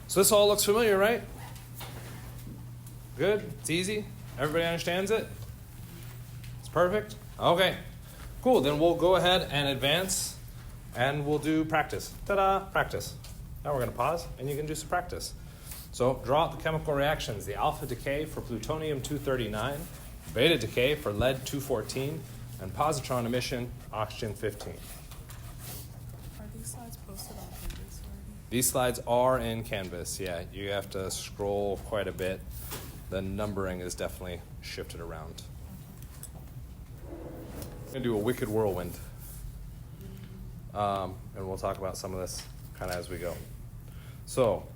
So this all looks familiar, right? Good? It's easy? Everybody understands it? It's perfect? Okay. Cool. Then we'll go ahead and advance and we'll do practice. Ta-da! Practice. Now we're going to pause and you can do some practice. So draw out the chemical reactions. The alpha decay for plutonium-239, beta decay for lead-214, and positron emission, oxygen-15. Are these slides posted on Canvas already? These slides are in Canvas, yeah. You have to scroll quite a bit. The numbering is definitely shifted around. I'm going to do a wicked whirlwind. And we'll talk about some of this kind of as we go. So,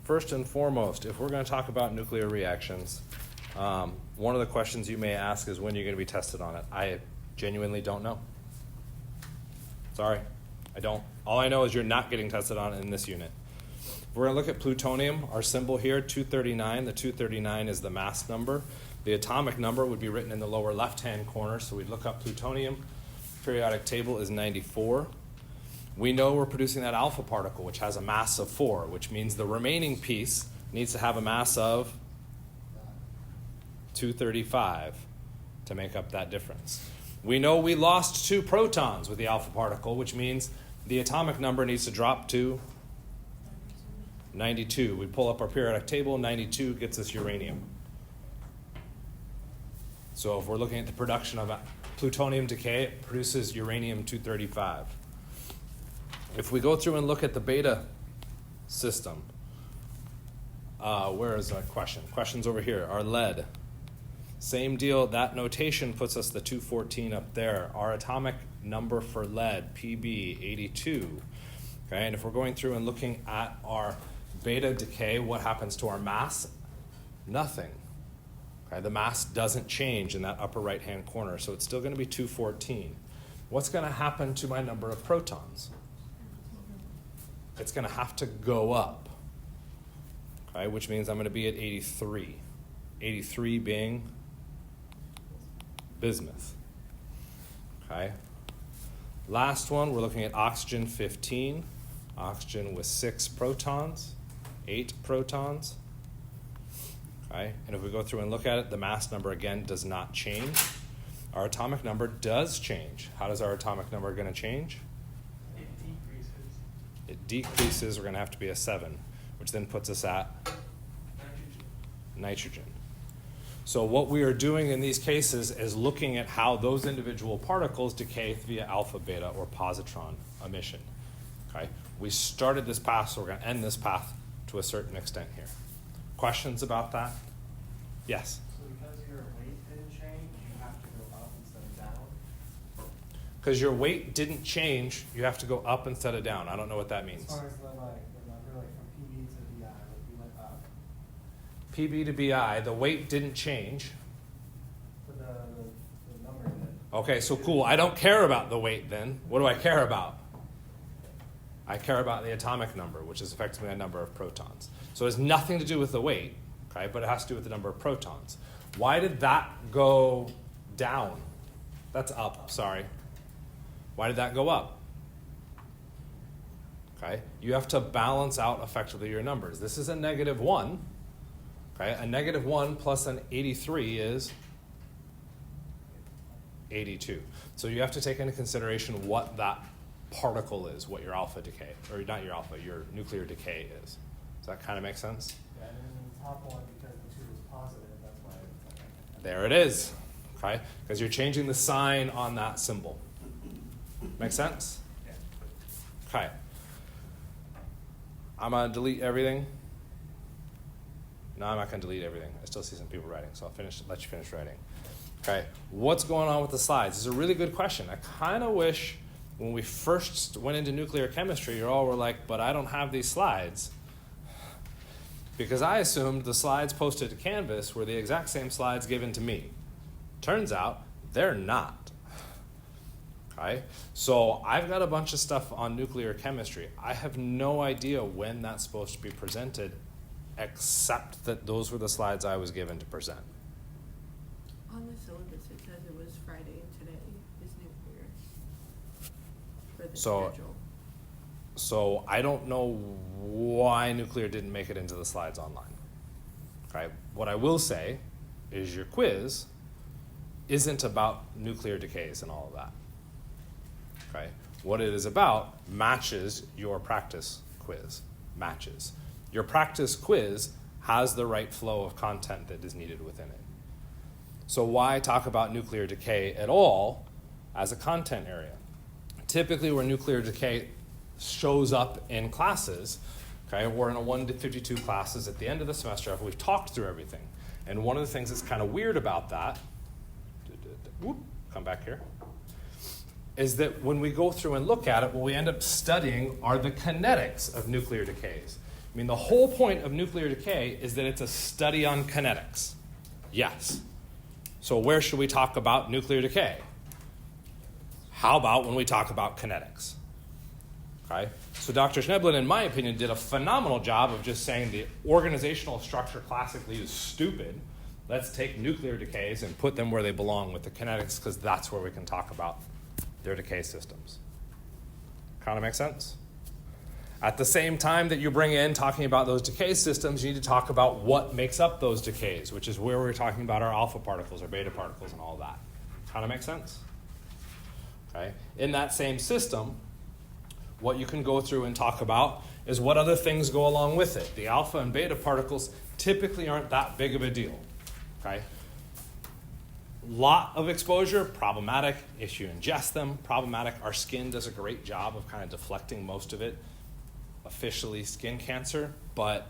first and foremost, if we're going to talk about nuclear reactions, one of the questions you may ask is when you're going to be tested on it. I genuinely don't know. Sorry, I don't. All I know is you're not getting tested on it in this unit. We're going to look at plutonium. Our symbol here, 239. The 239 is the mass number. The atomic number would be written in the lower left-hand corner, so we'd look up plutonium. Periodic table is 94. We know we're producing that alpha particle, which has a mass of 4, which means the remaining piece needs to have a mass of 235 to make up that difference. We know we lost 2 protons with the alpha particle, which means the atomic number needs to drop to 92. We pull up our periodic table, 92 gets us uranium. So if we're looking at the production of plutonium decay, it produces uranium-235. If we go through and look at the beta system, where is our question? Question's over here. Our lead. Same deal. That notation puts us the 214 up there. Our atomic number for lead, Pb, 82. Okay, and if we're going through and looking at our beta decay, what happens to our mass? Nothing. Okay, the mass doesn't change in that upper right-hand corner, so it's still going to be 214. What's going to happen to my number of protons? It's going to have to go up, okay, which means I'm going to be at 83. 83 being bismuth. Okay. Last one, we're looking at oxygen 15. Oxygen with 6 protons, 8 protons. Okay. And if we go through and look at it, the mass number again does not change. Our atomic number does change. How does our atomic number going to change? It decreases. It decreases. We're going to have to be a 7, which then puts us at nitrogen. So what we are doing in these cases is looking at how those individual particles decay via alpha, beta, or positron emission. Okay? We started this path, so we're going to end this path to a certain extent here. Questions about that? Yes? So because your weight didn't change, you have to go up instead of down? Because your weight didn't change, you have to go up instead of down. I don't know what that means. As far as the number, like from PB to BI, like you went up. PB to BI, the weight didn't change. For the number that. Okay, so cool. I don't care about the weight then. What do I care about? I care about the atomic number, which is effectively a number of protons. So it has nothing to do with the weight, okay, but it has to do with the number of protons. Why did that go down? That's up, sorry. Why did that go up? Okay, you have to balance out effectively your numbers. This is a -1. Okay, a -1 plus an 83 is 82. So you have to take into consideration what that particle is, what your alpha decay, or not your alpha, your nuclear decay is. Does that kind of make sense? Yeah, and then the top one, because the 2 is positive, that's why it's like. There it is, okay? Because you're changing the sign on that symbol. Make sense? Yeah. Okay. I'm going to delete everything. No, I'm not going to delete everything. I still see some people writing, so I'll let you finish writing. Okay, what's going on with the slides? This is a really good question. I kind of wish when we first went into nuclear chemistry, you all were like, but I don't have these slides. Because I assumed the slides posted to Canvas were the exact same slides given to me. Turns out they're not. Okay, so I've got a bunch of stuff on nuclear chemistry. I have no idea when that's supposed to be presented, except that those were the slides I was given to present. On the syllabus, it says it was Friday and today is nuclear for the schedule. So I don't know why nuclear didn't make it into the slides online. Okay? What I will say is your quiz isn't about nuclear decays and all of that. Okay? What it is about matches your practice quiz. Matches. Your practice quiz has the right flow of content that is needed within it. So why talk about nuclear decay at all as a content area? Typically where nuclear decay shows up in classes, okay, we're in a 1 to 52 classes at the end of the semester after we've talked through everything. And one of the things that's kind of weird about that, come back here, is that when we go through and look at it, what we end up studying are the kinetics of nuclear decays. I mean, the whole point of nuclear decay is that it's a study on kinetics. Yes. So where should we talk about nuclear decay? How about when we talk about kinetics? Okay? So Dr. Schneblin, in my opinion, did a phenomenal job of just saying the organizational structure classically is stupid. Let's take nuclear decays and put them where they belong with the kinetics, because that's where we can talk about their decay systems. Kind of make sense? At the same time that you bring in talking about those decay systems, you need to talk about what makes up those decays, which is where we're talking about our alpha particles, our beta particles, and all that. Kind of make sense? Okay. In that same system, what you can go through and talk about is what other things go along with it. The alpha and beta particles typically aren't that big of a deal. Okay. Lot of exposure, problematic. If you ingest them, problematic. Our skin does a great job of kind of deflecting most of it. Officially skin cancer, but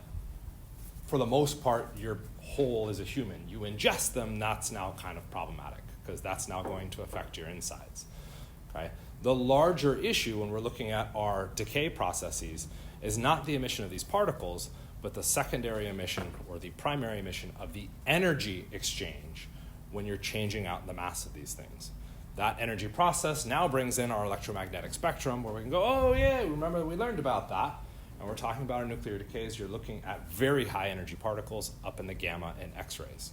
for the most part, your whole is a human. You ingest them, that's now kind of problematic because that's now going to affect your insides. Okay? The larger issue when we're looking at our decay processes is not the emission of these particles, but the secondary emission or the primary emission of the energy exchange when you're changing out the mass of these things. That energy process now brings in our electromagnetic spectrum where we can go, oh yeah, remember we learned about that. And we're talking about our nuclear decays. You're looking at very high energy particles up in the gamma and X-rays.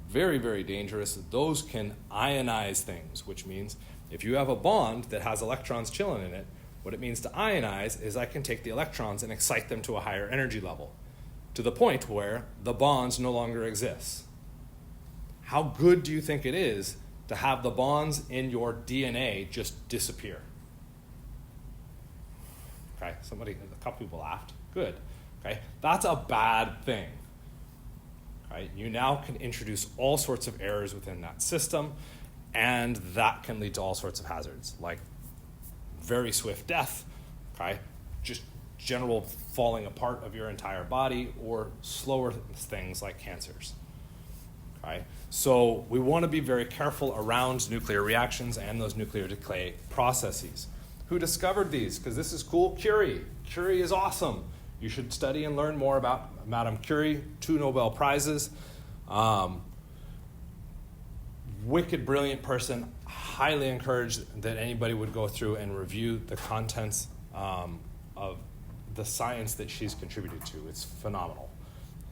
Very, very dangerous. Those can ionize things, which means if you have a bond that has electrons chilling in it, what it means to ionize is I can take the electrons and excite them to a higher energy level to the point where the bonds no longer exist. How good do you think it is to have the bonds in your DNA just disappear? Okay, a couple people laughed. Good. Okay, that's a bad thing. Okay, you now can introduce all sorts of errors within that system, and that can lead to all sorts of hazards, like very swift death, okay, just general falling apart of your entire body, or slower things like cancers. Okay? So we want to be very careful around nuclear reactions and those nuclear decay processes. Who discovered these? Because this is cool. Curie. Curie is awesome. You should study and learn more about Madame Curie. 2 Nobel Prizes. Wicked brilliant person. Highly encouraged that anybody would go through and review the contents of the science that she's contributed to. It's phenomenal.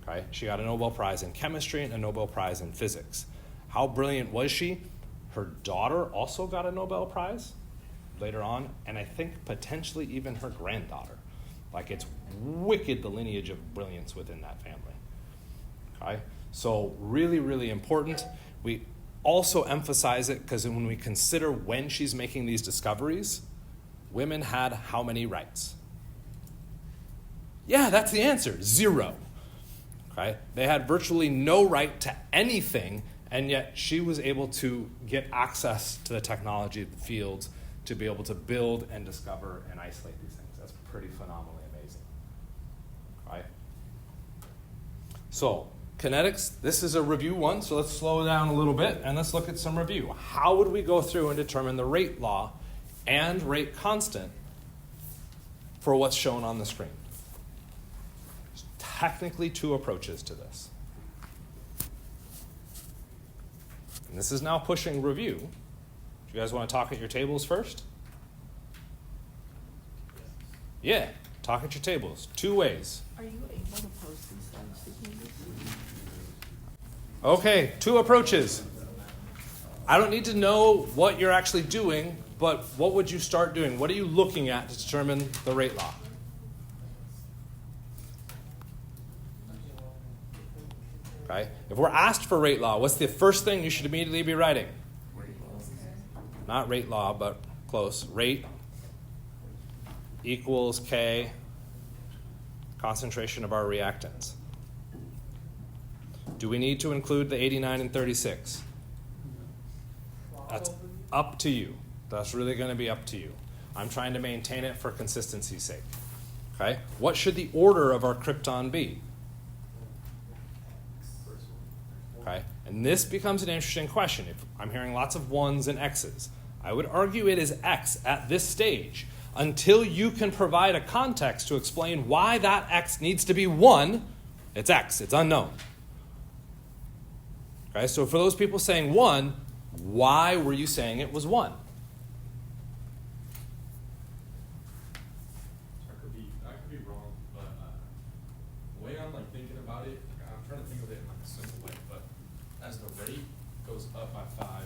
Okay? She got a Nobel Prize in chemistry and a Nobel Prize in physics. How brilliant was she? Her daughter also got a Nobel Prize later on, and I think potentially even her granddaughter. Like, it's wicked the lineage of brilliance within that family. Okay? So really, really important. We also emphasize it because when we consider when she's making these discoveries, women had how many rights? Yeah, that's the answer, 0. Okay? They had virtually no right to anything, and yet she was able to get access to the technology of the fields to be able to build and discover and isolate these things. That's pretty phenomenally amazing. Okay? So, kinetics, this is a review one, so let's slow down a little bit and let's look at some review. How would we go through and determine the rate law and rate constant for what's shown on the screen? There's technically 2 approaches to this. And this is now pushing review. Do you guys want to talk at your tables first? Yeah, talk at your tables. 2 ways. Are you able to post these slides to Candace? Okay, 2 approaches. I don't need to know what you're actually doing. But what would you start doing? What are you looking at to determine the rate law? Okay. If we're asked for rate law, what's the first thing you should immediately be writing? Not rate law, but close. Rate equals K, concentration of our reactants. Do we need to include the 89 and 36? That's up to you. That's really going to be up to you. I'm trying to maintain it for consistency's sake. Okay? What should the order of our krypton be? Okay? And this becomes an interesting question. If I'm hearing lots of ones and x's, I would argue it is x at this stage until you can provide a context to explain why that x needs to be 1. It's x. It's unknown. Okay? So for those people saying 1, why were you saying it was 1? I could be wrong, but the way I'm like thinking about it, I'm trying to think of it in like a simple way. But as the rate goes up by 5,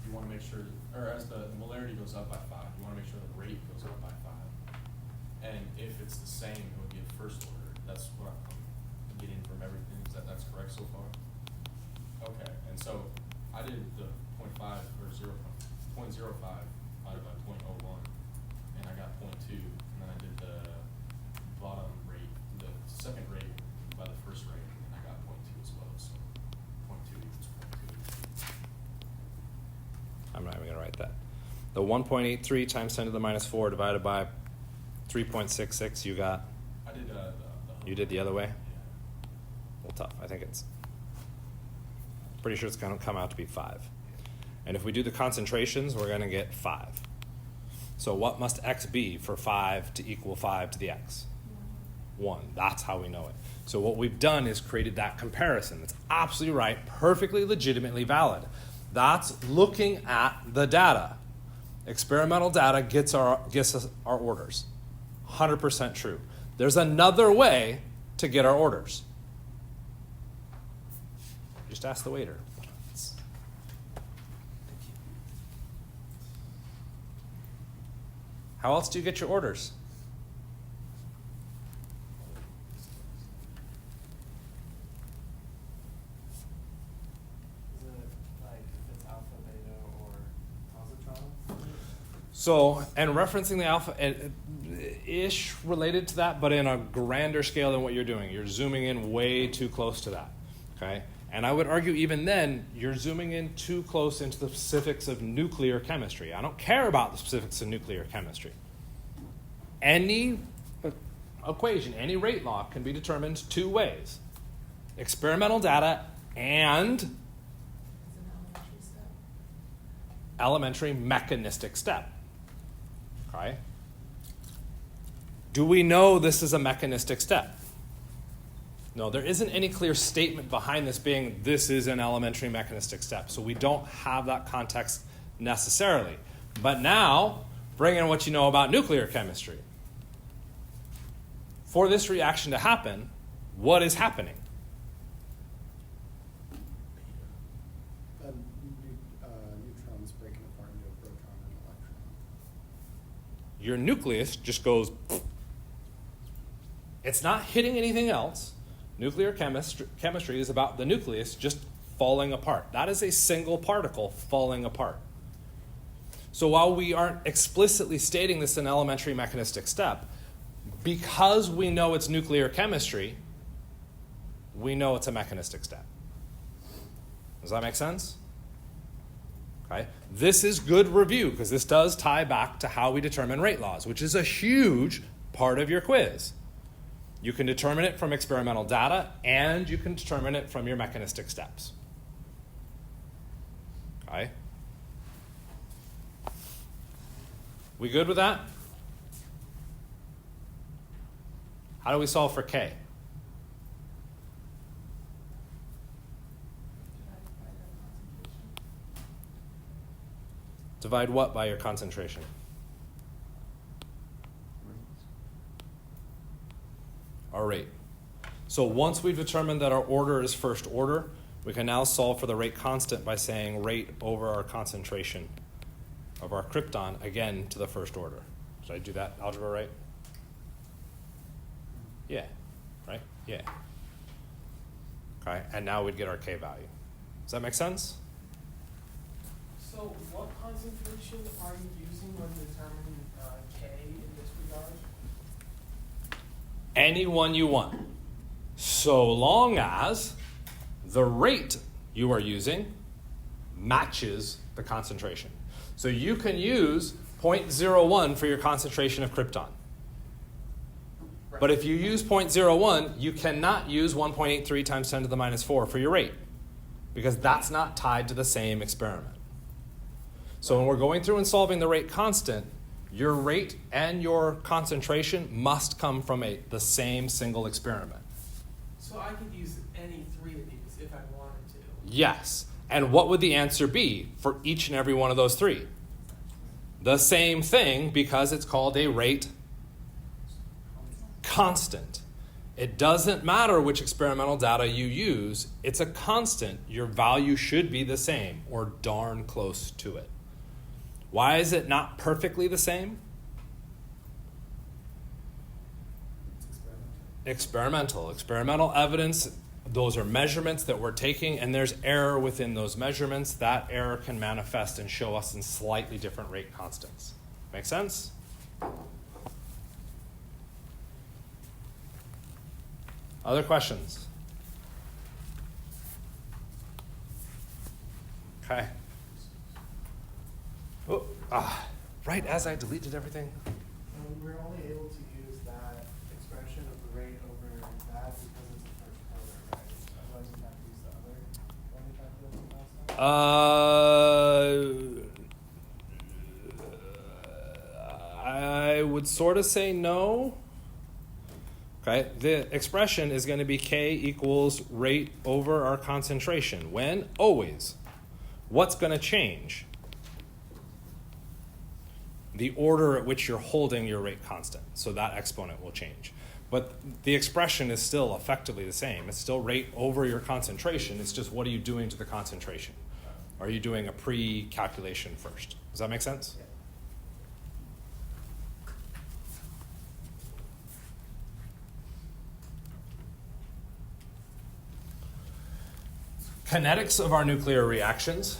you want to make sure, or as the molarity goes up by 5, you want to make sure the rate goes up by 5. And if it's the same, it would be a first order. That's what I'm getting from everything. That's correct so far? Okay, and so I did the 0.5 or 0.05 divided by 0.01, and I got 0.2, and then I did the bottom rate, the second rate by the first rate, and I got 0.2 as well, so 0.2 equals 0.2. I'm not even going to write that. The 1.83 times 10 to the minus 4 divided by 3.66, you got? I did You did the other way? Yeah. A little tough. I think it's pretty sure it's going to come out to be 5. And if we do the concentrations, we're going to get 5. So what must x be for 5 to equal 5 to the x? 1. That's how we know it. So what we've done is created that comparison. That's absolutely right, perfectly legitimately valid. That's looking at the data. Experimental data gets us our orders. 100% true. There's another way to get our orders. Just ask the waiter. How else do you get your orders? Is it like if it's alpha, beta, or positron? So, and referencing the alpha, ish related to that, but in a grander scale than what you're doing. You're zooming in way too close to that, okay? And I would argue even then, you're zooming in too close into the specifics of nuclear chemistry. I don't care about the specifics of nuclear chemistry. Any equation, any rate law can be determined 2 ways. Experimental data and It's an elementary step. elementary mechanistic step. Okay? Do we know this is a mechanistic step? No, there isn't any clear statement behind this being this is an elementary mechanistic step. So we don't have that context necessarily. But now, bring in what you know about nuclear chemistry. For this reaction to happen, what is happening? Neutrons breaking apart into a proton and electron. Your nucleus just goes. It's not hitting anything else. Nuclear chemistry is about the nucleus just falling apart. That is a single particle falling apart. So while we aren't explicitly stating this in an elementary mechanistic step, because we know it's nuclear chemistry, we know it's a mechanistic step. Does that make sense? Okay. This is good review because this does tie back to how we determine rate laws, which is a huge part of your quiz. You can determine it from experimental data, and you can determine it from your mechanistic steps. Okay? We good with that? How do we solve for K? Divide what by your concentration? Our rate. So once we've determined that our order is first order, we can now solve for the rate constant by saying rate over our concentration of our krypton again to the first order. Did I do that algebra right? Yeah, right? Yeah. Okay, and now we'd get our K value. Does that make sense? So what concentration are you using when determining K in this regard? Any one you want, so long as the rate you are using matches the concentration. So you can use 0.01 for your concentration of krypton. Right. But if you use 0.01, you cannot use 1.83 times 10 to the minus 4 for your rate, because that's not tied to the same experiment. So when we're going through and solving the rate constant, your rate and your concentration must come from the same single experiment. So I could use any three of these if I wanted to. Yes. And what would the answer be for each and every one of those three? The same thing, because it's called a rate constant. It doesn't matter which experimental data you use. It's a constant. Your value should be the same or darn close to it. Why is it not perfectly the same? It's experimental. Experimental evidence, those are measurements that we're taking, and there's error within those measurements. That error can manifest and show us in slightly different rate constants. Make sense? Other questions? Okay. Oh, right as I deleted everything. We're only able to use that expression of the rate over that because it's the first order, right? Otherwise we'd have to use the other when we calculated last time? I would sort of say no. Okay, the expression is going to be K equals rate over our concentration. When? Always. What's going to change? The order at which you're holding your rate constant. So that exponent will change. But the expression is still effectively the same. It's still rate over your concentration. It's just what are you doing to the concentration? Are you doing a pre-calculation first? Does that make sense? Yeah. Kinetics of our nuclear reactions.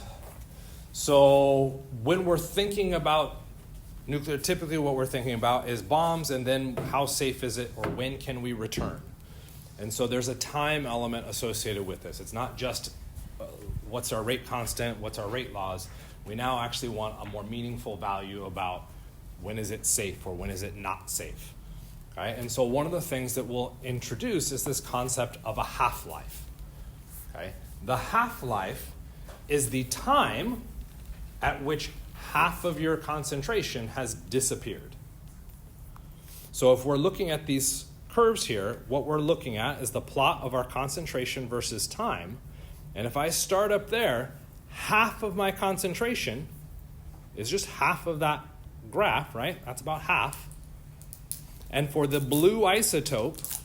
So when we're thinking about nuclear, typically what we're thinking about is bombs, and then how safe is it, or when can we return? And so there's a time element associated with this. It's not just what's our rate constant, what's our rate laws. We now actually want a more meaningful value about when is it safe or when is it not safe. Okay? And so one of the things that we'll introduce is this concept of a half-life. Okay? The half-life is the time at which half of your concentration has disappeared. So if we're looking at these curves here, what we're looking at is the plot of our concentration versus time. And if I start up there, half of my concentration is just half of that graph, right? That's about half. And for the blue isotope,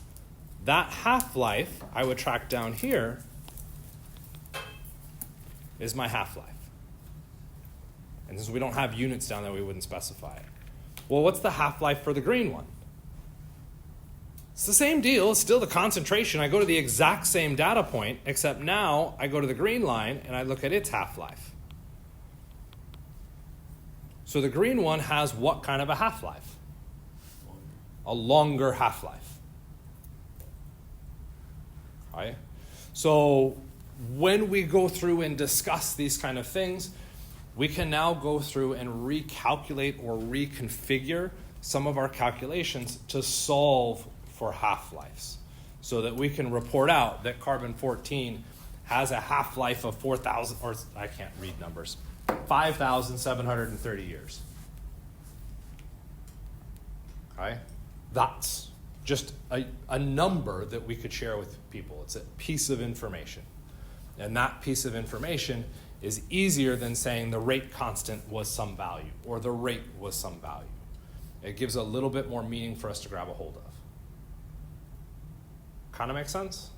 that half-life I would track down here is my half-life. And since we don't have units down there, we wouldn't specify it. Well, what's the half-life for the green one? It's the same deal. It's still the concentration. I go to the exact same data point, except now I go to the green line and I look at its half-life. So the green one has what kind of a half-life? A longer half-life. Right? So when we go through and discuss these kind of things, we can now go through and recalculate or reconfigure some of our calculations to solve for half-lives, so that we can report out that carbon-14 has a half-life of 4,000, or I can't read numbers, 5,730 years. Okay? That's just a number that we could share with people. It's a piece of information. And that piece of information is easier than saying the rate constant was some value or the rate was some value. It gives a little bit more meaning for us to grab a hold of. Kind of makes sense?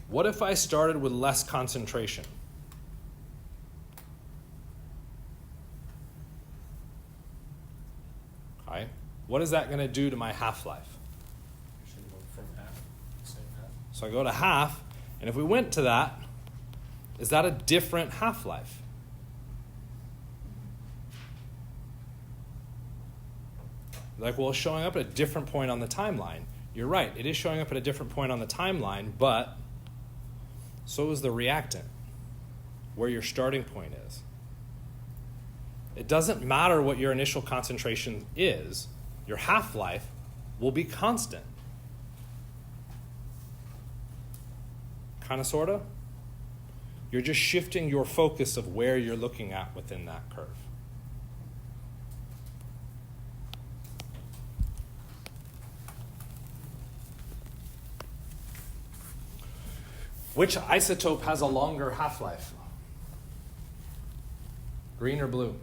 What if I started with less concentration? Okay. What is that going to do to my half-life? You should go from half, same half. So I go to half, and if we went to that, is that a different half-life? Like, well, it's showing up at a different point on the timeline. You're right, it is showing up at a different point on the timeline, but so is the reactant, where your starting point is. It doesn't matter what your initial concentration is, your half-life will be constant. Kind of, sort of? You're just shifting your focus of where you're looking at within that curve. Which isotope has a longer half-life? Green or blue?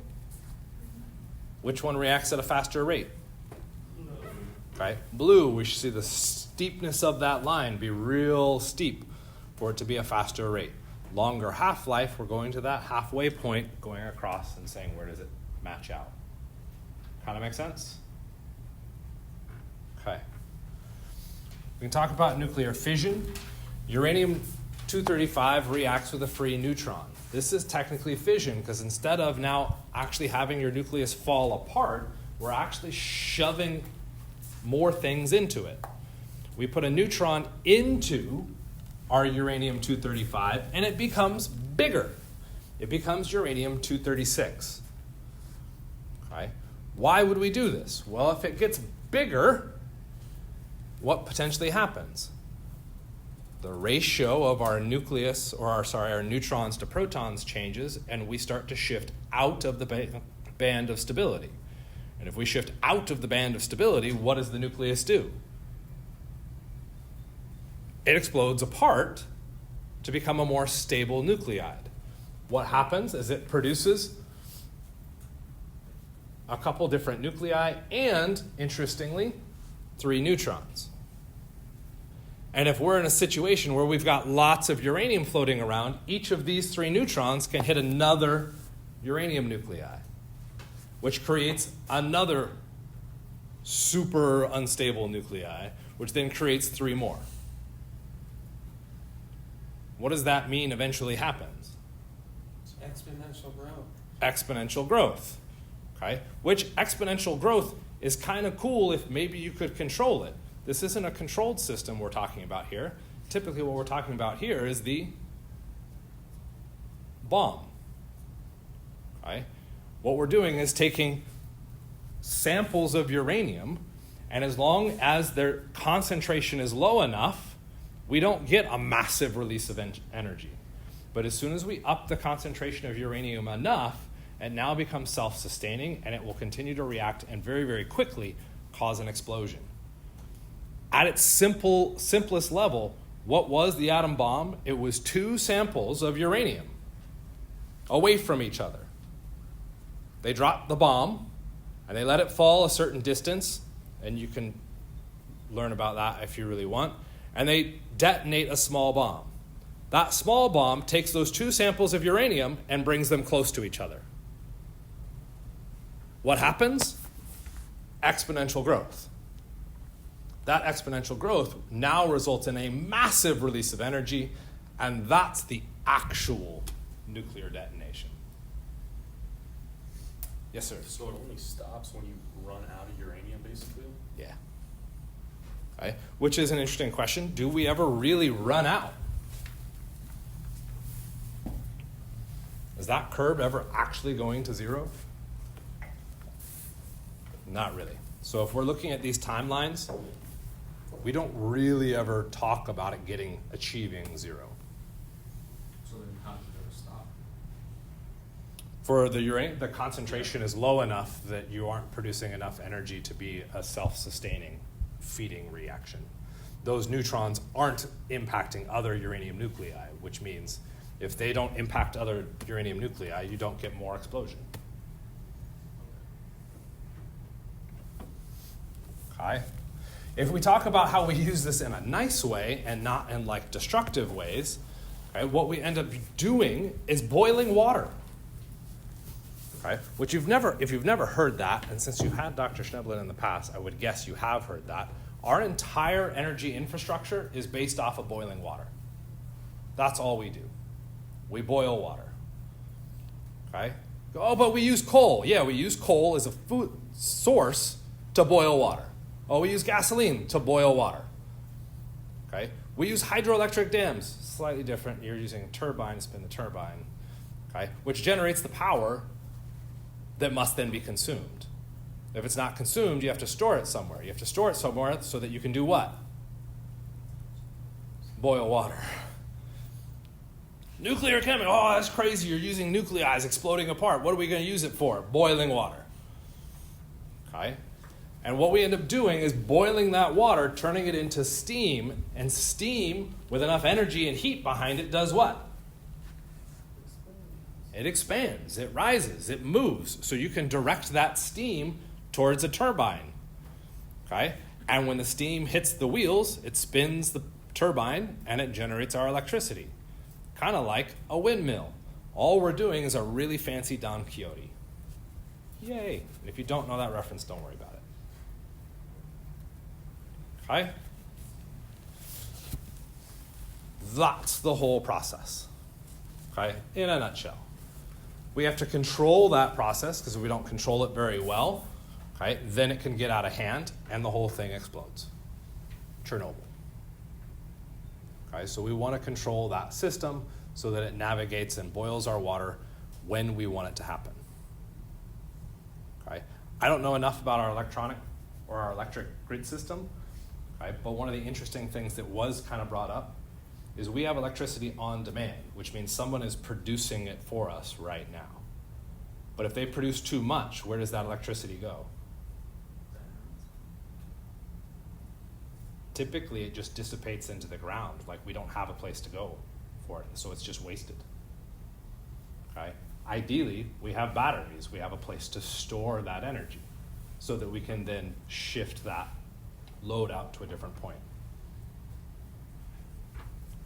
Which one reacts at a faster rate? Okay, blue, we should see the steepness of that line be real steep for it to be a faster rate. Longer half-life, we're going to that halfway point, going across and saying, where does it match out? Kind of make sense? Okay. We can talk about nuclear fission. Uranium-235 reacts with a free neutron. This is technically fission because instead of now actually having your nucleus fall apart, we're actually shoving more things into it. We put a neutron into our uranium-235 and it becomes bigger. It becomes uranium-236. Okay? Why would we do this? Well, if it gets bigger, what potentially happens? The ratio of our nucleus, or our neutrons to protons changes, and we start to shift out of the band of stability. And if we shift out of the band of stability, what does the nucleus do? It explodes apart to become a more stable nuclide. What happens is it produces a couple different nuclei and, interestingly, 3 neutrons. And if we're in a situation where we've got lots of uranium floating around, each of these 3 neutrons can hit another uranium nuclei, which creates another super unstable nuclei, which then creates 3 more. What does that mean eventually happens? It's exponential growth. Exponential growth. Okay? Which exponential growth is kind of cool if maybe you could control it. This isn't a controlled system we're talking about here. Typically what we're talking about here is the bomb. Okay? What we're doing is taking samples of uranium, and as long as their concentration is low enough, we don't get a massive release of energy. But as soon as we up the concentration of uranium enough, it now becomes self-sustaining, and it will continue to react and very, very quickly cause an explosion. At its simplest level, what was the atom bomb? It was 2 samples of uranium away from each other. They dropped the bomb, and they let it fall a certain distance, and you can learn about that if you really want, and they detonate a small bomb. That small bomb takes those 2 samples of uranium and brings them close to each other. What happens? Exponential growth. That exponential growth now results in a massive release of energy, and that's the actual nuclear detonation. Yes, sir? So it only stops when you run out of uranium, basically? Yeah. Okay. Which is an interesting question. Do we ever really run out? Is that curve ever actually going to 0? Not really. So if we're looking at these timelines, we don't really ever talk about it achieving 0. So then how does it ever stop? For the uranium, the concentration is low enough that you aren't producing enough energy to be a self-sustaining feeding reaction. Those neutrons aren't impacting other uranium nuclei, which means if they don't impact other uranium nuclei, you don't get more explosion. Okay. If we talk about how we use this in a nice way and not in like destructive ways, okay, what we end up doing is boiling water. Okay, which if you've never heard that, and since you had Dr. Schneblin in the past, I would guess you have heard that, our entire energy infrastructure is based off of boiling water. That's all we do. We boil water. Okay? Oh, but we use coal. Yeah, we use coal as a food source to boil water. Oh, we use gasoline to boil water. Okay? We use hydroelectric dams. Slightly different. You're using a turbine to spin the turbine, okay, which generates the power that must then be consumed. If it's not consumed, you have to store it somewhere. You have to store it somewhere so that you can do what? Boil water. Nuclear chemical. Oh, that's crazy. You're using nuclei exploding apart. What are we going to use it for? Boiling water. Okay? And what we end up doing is boiling that water, turning it into steam, and steam with enough energy and heat behind it does what? It expands, it rises, it moves. So you can direct that steam towards a turbine. Okay? And when the steam hits the wheels, it spins the turbine and it generates our electricity. Kind of like a windmill. All we're doing is a really fancy Don Quixote. Yay. And if you don't know that reference, don't worry about it. Okay? That's the whole process. Okay? In a nutshell. We have to control that process because if we don't control it very well, okay, then it can get out of hand and the whole thing explodes. Chernobyl. Okay, so we want to control that system so that it navigates and boils our water when we want it to happen. Okay? I don't know enough about our electronic or our electric grid system, okay, but one of the interesting things that was kind of brought up is we have electricity on demand, which means someone is producing it for us right now. But if they produce too much, where does that electricity go? Typically, it just dissipates into the ground, like we don't have a place to go for it, so it's just wasted. Okay? Ideally, we have batteries. We have a place to store that energy so that we can then shift that load out to a different point.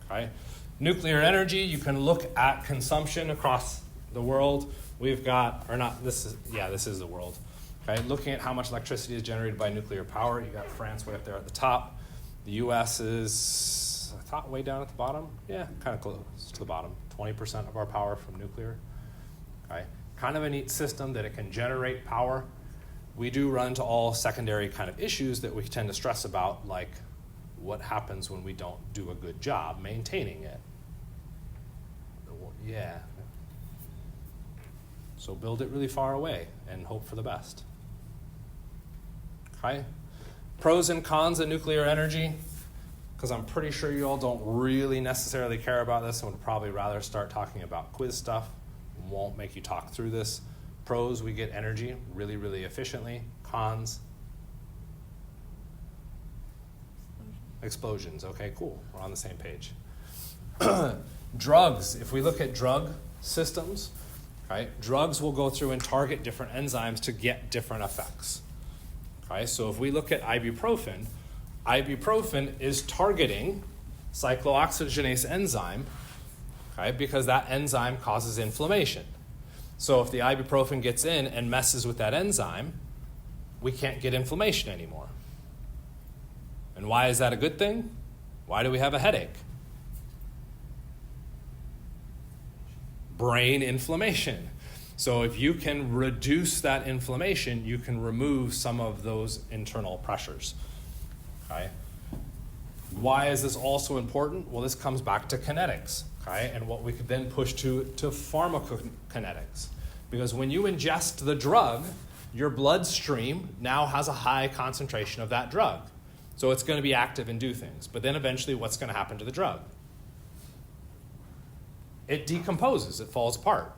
Okay? Nuclear energy, you can look at consumption across the world. We've got, or not, this is the world. Okay? Looking at how much electricity is generated by nuclear power, you got France way up there at the top. The US is, I thought, way down at the bottom. Yeah, kind of close to the bottom. 20% of our power from nuclear. Okay? Kind of a neat system that it can generate power. We do run into all secondary kind of issues that we tend to stress about, like what happens when we don't do a good job maintaining it. Yeah. So build it really far away and hope for the best. Okay? Pros and cons of nuclear energy, because I'm pretty sure you all don't really necessarily care about this and would probably rather start talking about quiz stuff. Won't make you talk through this. Pros, we get energy really, really efficiently. Cons, explosions. Okay, cool. We're on the same page. Drugs. If we look at drug systems, right, drugs will go through and target different enzymes to get different effects. Okay, so if we look at ibuprofen is targeting cyclooxygenase enzyme, okay, because that enzyme causes inflammation. So if the ibuprofen gets in and messes with that enzyme, we can't get inflammation anymore. And why is that a good thing? Why do we have a headache? Brain inflammation. So if you can reduce that inflammation, you can remove some of those internal pressures. Okay? Why is this also important? Well, this comes back to kinetics, okay? And what we could then push to pharmacokinetics. Because when you ingest the drug, your bloodstream now has a high concentration of that drug. So it's going to be active and do things. But then eventually, what's going to happen to the drug? It decomposes. It falls apart.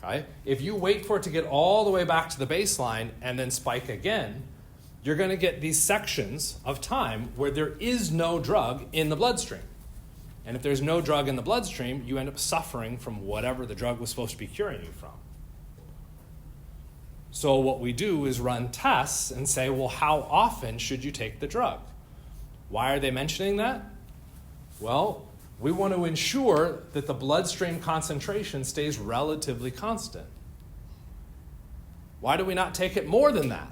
Okay? If you wait for it to get all the way back to the baseline and then spike again, you're going to get these sections of time where there is no drug in the bloodstream. And if there's no drug in the bloodstream, you end up suffering from whatever the drug was supposed to be curing you from. So what we do is run tests and say, well, how often should you take the drug? Why are they mentioning that? Well, we want to ensure that the bloodstream concentration stays relatively constant. Why do we not take it more than that?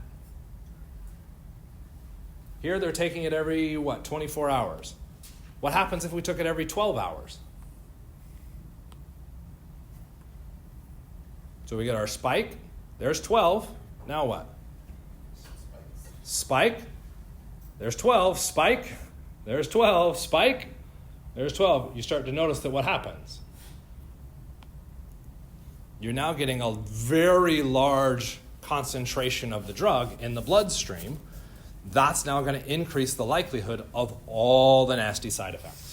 Here they're taking it every, 24 hours. What happens if we took it every 12 hours? So we get our spike. There's 12. Now what? Spike. There's 12. Spike. There's 12. Spike. There's 12. You start to notice that what happens? You're now getting a very large concentration of the drug in the bloodstream. That's now going to increase the likelihood of all the nasty side effects.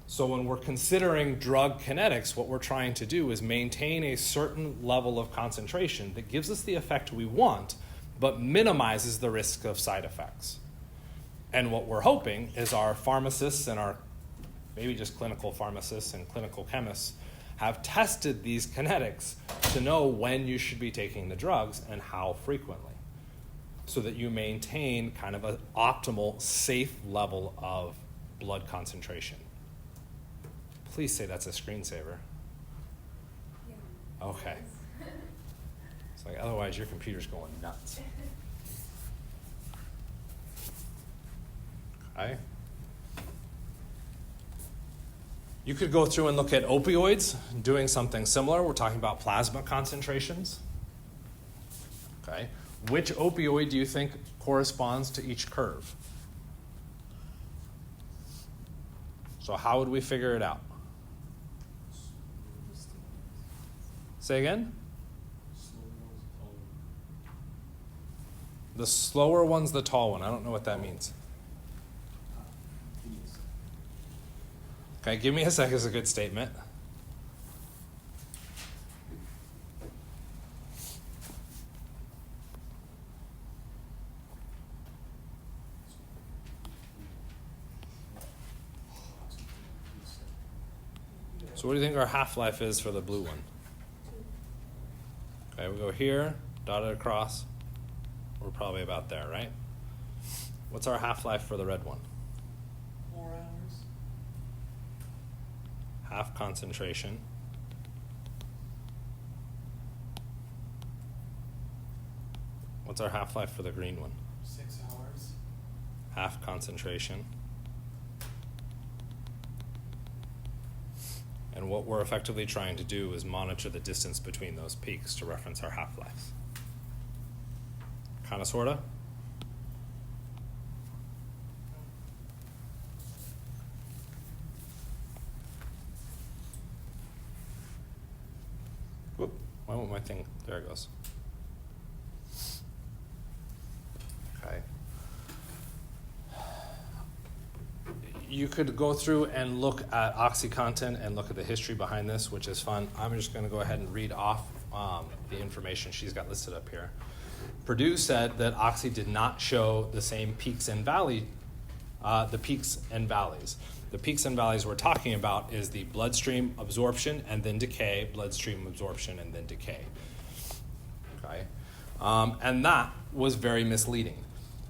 So when we're considering drug kinetics, what we're trying to do is maintain a certain level of concentration that gives us the effect we want, but minimizes the risk of side effects. And what we're hoping is our pharmacists and our maybe just clinical pharmacists and clinical chemists have tested these kinetics to know when you should be taking the drugs and how frequently, so that you maintain kind of an optimal, safe level of blood concentration. Please say that's a screensaver. Yeah. Okay. It's like, otherwise your computer's going nuts. Okay. You could go through and look at opioids, doing something similar. We're talking about plasma concentrations. Okay. Which opioid do you think corresponds to each curve? So how would we figure it out? Say again? The slower one's the tall one. I don't know what that means. Okay, give me a second is a good statement. So what do you think our half-life is for the blue one? Okay, we go here, dotted across. We're probably about there, right? What's our half-life for the red one? 4 hours. Half concentration. What's our half-life for the green one? 6 hours. Half concentration. And what we're effectively trying to do is monitor the distance between those peaks to reference our half-lives. Kind of, sort of? Whoop, why won't my thing? There it goes. Okay. You could go through and look at OxyContin and look at the history behind this, which is fun. I'm just going to go ahead and read off the information she's got listed up here. Purdue said that Oxy did not show the same peaks and valleys. The peaks and valleys we're talking about is the bloodstream absorption and then decay, bloodstream absorption and then decay. Okay, and that was very misleading.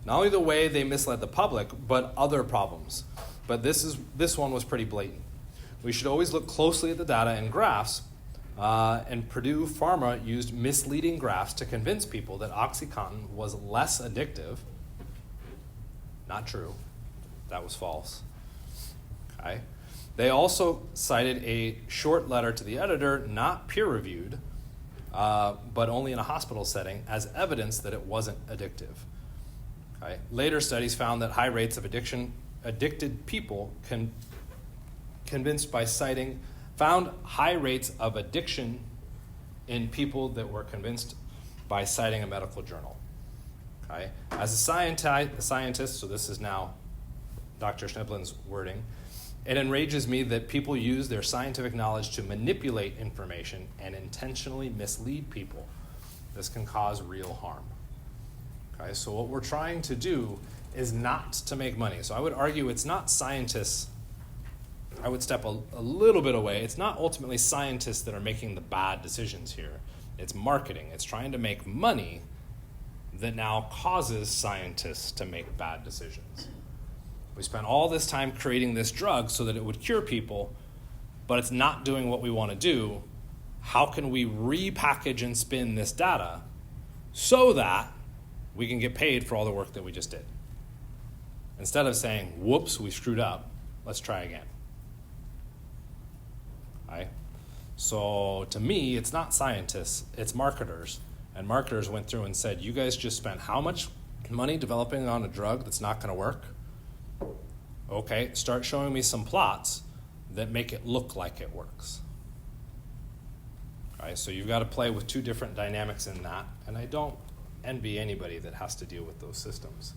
Not only the way they misled the public, but other problems. But this one was pretty blatant. We should always look closely at the data and graphs, and Purdue Pharma used misleading graphs to convince people that OxyContin was less addictive. Not true. That was false. Okay. They also cited a short letter to the editor, not peer-reviewed, but only in a hospital setting, as evidence that it wasn't addictive. Okay. Later studies found that high rates of addicted people found high rates of addiction in people that were convinced by citing a medical journal. Okay. As a scientist, so this is now Dr. Schneblin's wording, it enrages me that people use their scientific knowledge to manipulate information and intentionally mislead people. This can cause real harm. Okay, so what we're trying to do is not to make money. So I would argue it's not scientists. I would step a little bit away. It's not ultimately scientists that are making the bad decisions here. It's marketing. It's trying to make money that now causes scientists to make bad decisions. We spent all this time creating this drug so that it would cure people, but it's not doing what we want to do. How can we repackage and spin this data so that we can get paid for all the work that we just did? Instead of saying, whoops, we screwed up, let's try again. Right? So to me, it's not scientists, it's marketers. And marketers went through and said, you guys just spent how much money developing on a drug that's not going to work? Okay, start showing me some plots that make it look like it works. All right, so you've got to play with two different dynamics in that, and I don't envy anybody that has to deal with those systems.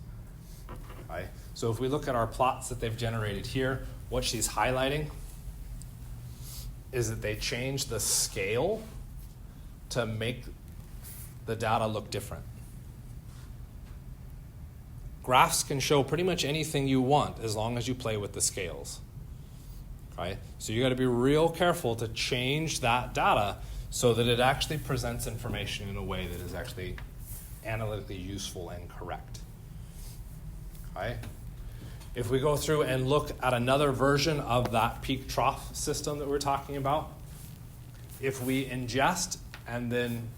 All right, so if we look at our plots that they've generated here, what she's highlighting is that they changed the scale to make the data look different. Graphs can show pretty much anything you want as long as you play with the scales. Okay? So you got to be real careful to change that data so that it actually presents information in a way that is actually analytically useful and correct. Okay? If we go through and look at another version of that peak trough system that we're talking about, if we ingest and then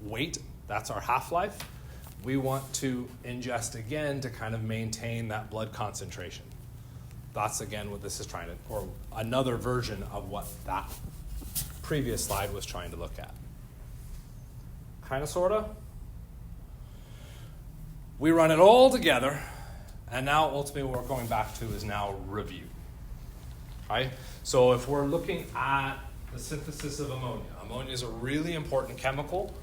wait, that's our half-life. We want to ingest again to kind of maintain that blood concentration. That's again what this is trying to, or another version of what that previous slide was trying to look at. Kind of, sort of. We run it all together, and now ultimately what we're going back to is now review. Right? So if we're looking at the synthesis of ammonia, ammonia is a really important chemical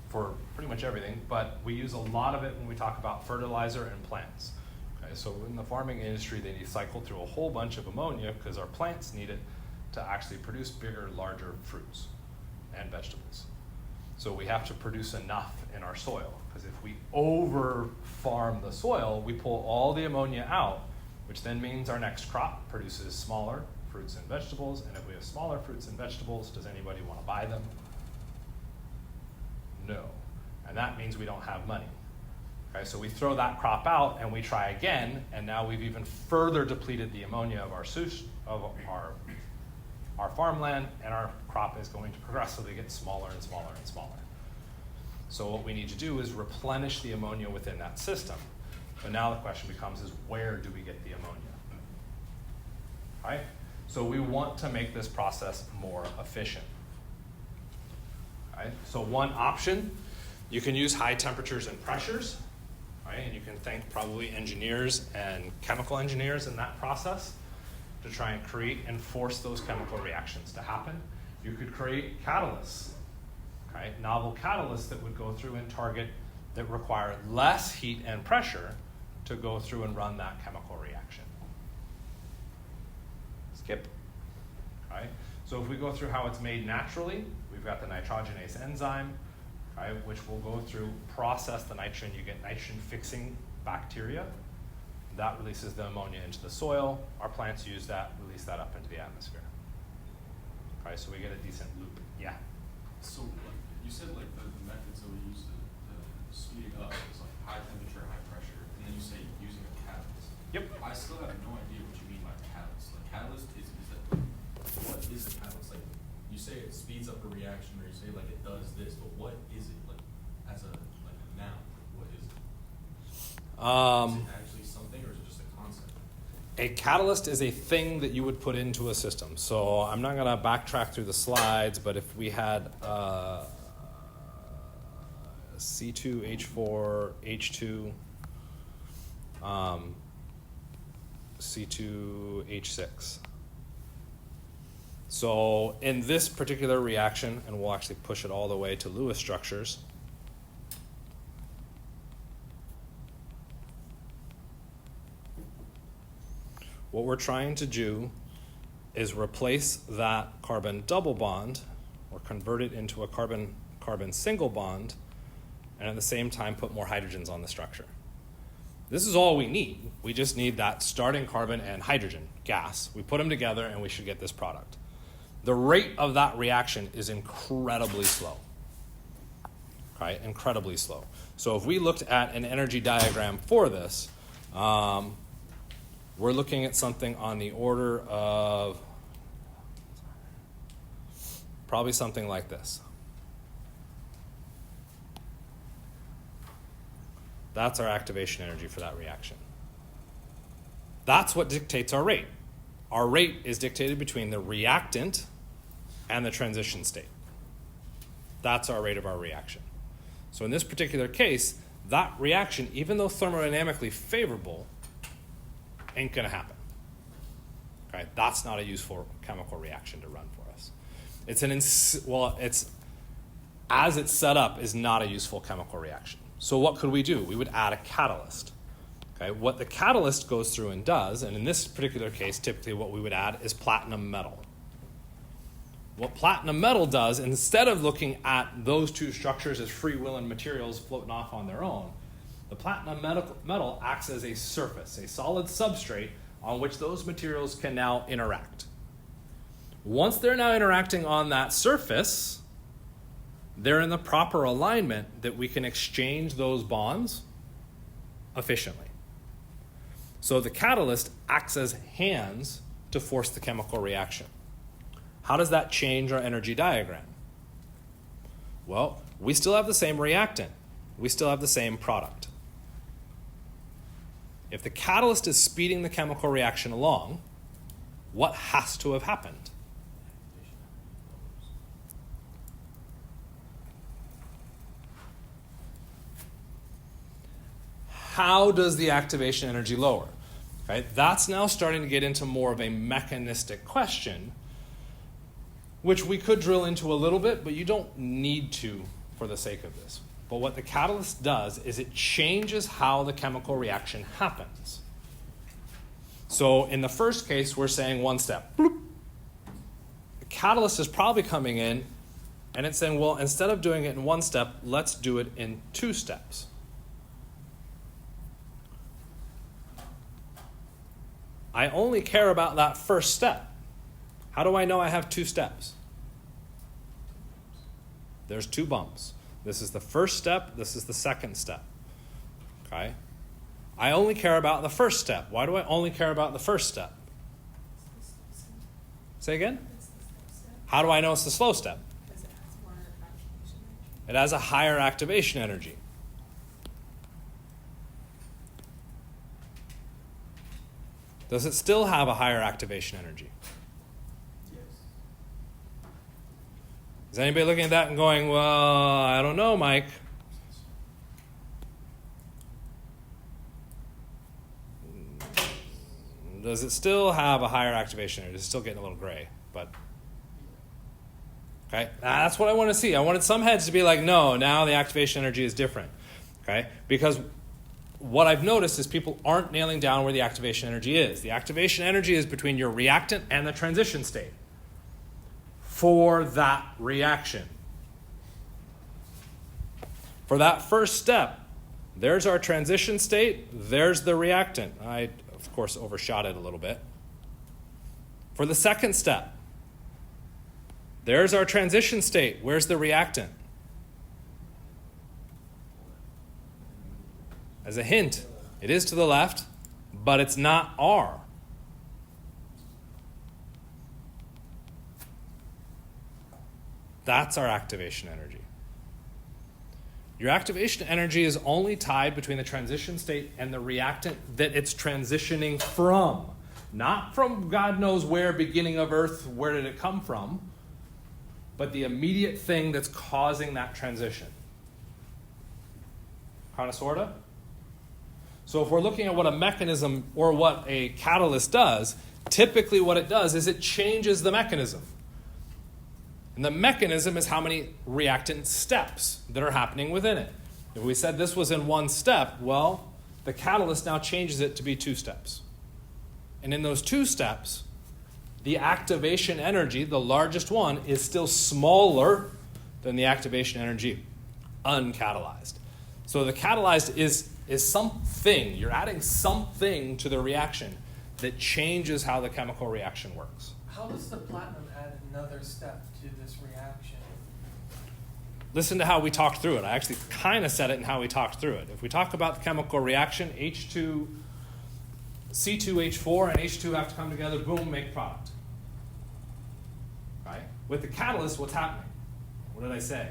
for pretty much everything, but we use a lot of it when we talk about fertilizer and plants. Okay, so in the farming industry, they need to cycle through a whole bunch of ammonia because our plants need it to actually produce bigger, larger fruits and vegetables. So we have to produce enough in our soil, because if we over-farm the soil, we pull all the ammonia out, which then means our next crop produces smaller fruits and vegetables, and if we have smaller fruits and vegetables, does anybody want to buy them? No. And that means we don't have money. Okay, so we throw that crop out and we try again, and now we've even further depleted the ammonia of our farmland, and our crop is going to progressively get smaller and smaller and smaller. So what we need to do is replenish the ammonia within that system. But now the question becomes is, where do we get the ammonia? Right? So we want to make this process more efficient. Right? So one option, you can use high temperatures and pressures, right? And you can thank probably engineers and chemical engineers in that process to try and create and force those chemical reactions to happen. You could create catalysts, okay? Novel catalysts that would go through and target that require less heat and pressure to go through and run that chemical reaction. Skip, right? So if we go through how it's made naturally, we've got the nitrogenase enzyme, right, which will go through, process the nitrogen. You get nitrogen-fixing bacteria. That releases the ammonia into the soil. Our plants use that, release that up into the atmosphere. All right, so we get a decent loop. Yeah? So like, you said like the methods that we use to speed it up is like high temperature, high pressure, and then you say using a catalyst. Yep. I still have no idea what you mean by catalyst. Like catalyst is that, what is a catalyst? Like you say it speeds up a reaction, or you say like it does this, but what is it? Like as a noun, what is it? Is it actually something, or is it just a concept? A catalyst is a thing that you would put into a system. So I'm not going to backtrack through the slides, but if we had C2H4, H2, C2H6. So in this particular reaction, and we'll actually push it all the way to Lewis structures, what we're trying to do is replace that carbon double bond, or convert it into a carbon-carbon single bond, and at the same time put more hydrogens on the structure. This is all we need. We just need that starting carbon and hydrogen, gas. We put them together and we should get this product. the rate of that reaction is incredibly slow. Okay, incredibly slow. So if we looked at an energy diagram for this, we're looking at something on the order of probably something like this. That's our activation energy for that reaction. That's what dictates our rate. Our rate is dictated between the reactant and the transition state. That's our rate of our reaction. So in this particular case, that reaction, even though thermodynamically favorable, ain't going to happen. Okay? That's not a useful chemical reaction to run for us. It's as it's set up is not a useful chemical reaction. So what could we do? We would add a catalyst. Okay? What the catalyst goes through and does, and in this particular case, typically what we would add is platinum metal. What platinum metal does, instead of looking at those two structures as free-wheeling materials floating off on their own, the platinum metal acts as a surface, a solid substrate on which those materials can now interact. Once they're now interacting on that surface, they're in the proper alignment that we can exchange those bonds efficiently. So the catalyst acts as hands to force the chemical reaction. How does that change our energy diagram? Well, we still have the same reactant. We still have the same product. If the catalyst is speeding the chemical reaction along, what has to have happened? How does the activation energy lower? Okay, that's now starting to get into more of a mechanistic question, which we could drill into a little bit, but you don't need to for the sake of this. But what the catalyst does is it changes how the chemical reaction happens. So in the first case, we're saying one step. Bloop. The catalyst is probably coming in, and it's saying, well, instead of doing it in one step, let's do it in 2 steps. I only care about that first step. How do I know I have 2 steps? There's 2 bumps. This is the first step. This is the second step. Okay? I only care about the first step. Why do I only care about the first step? Say again? How do I know it's the slow step? It has a higher activation energy. Does it still have a higher activation energy? Yes. Is anybody looking at that and going, well, I don't know, Mike? Does it still have a higher activation energy? It's still getting a little gray, but okay, that's what I want to see. I wanted some heads to be like, no, now the activation energy is different, okay? Because what I've noticed is people aren't nailing down where the activation energy is. The activation energy is between your reactant and the transition state for that reaction. For that first step, there's our transition state, there's the reactant. I, of course, overshot it a little bit. For the second step, there's our transition state, where's the reactant? As a hint, it is to the left, but it's not R. That's our activation energy. Your activation energy is only tied between the transition state and the reactant that it's transitioning from. Not from God knows where, beginning of Earth, where did it come from, but the immediate thing that's causing that transition. Kind of, sort of? So if we're looking at what a mechanism or what a catalyst does, typically what it does is it changes the mechanism. And the mechanism is how many reactant steps that are happening within it. If we said this was in 1 step, well, the catalyst now changes it to be 2 steps. And in those 2 steps, the activation energy, the largest one, is still smaller than the activation energy uncatalyzed. So the catalyzed is something. You're adding something to the reaction that changes how the chemical reaction works. How does the platinum add another step to this reaction. Listen to how we talked through it. I actually kind of said it in how we talked through it. If we talk about the chemical reaction, C2H4 and H2 have to come together, boom, make product. Right? With the catalyst, what's happening? What did I say?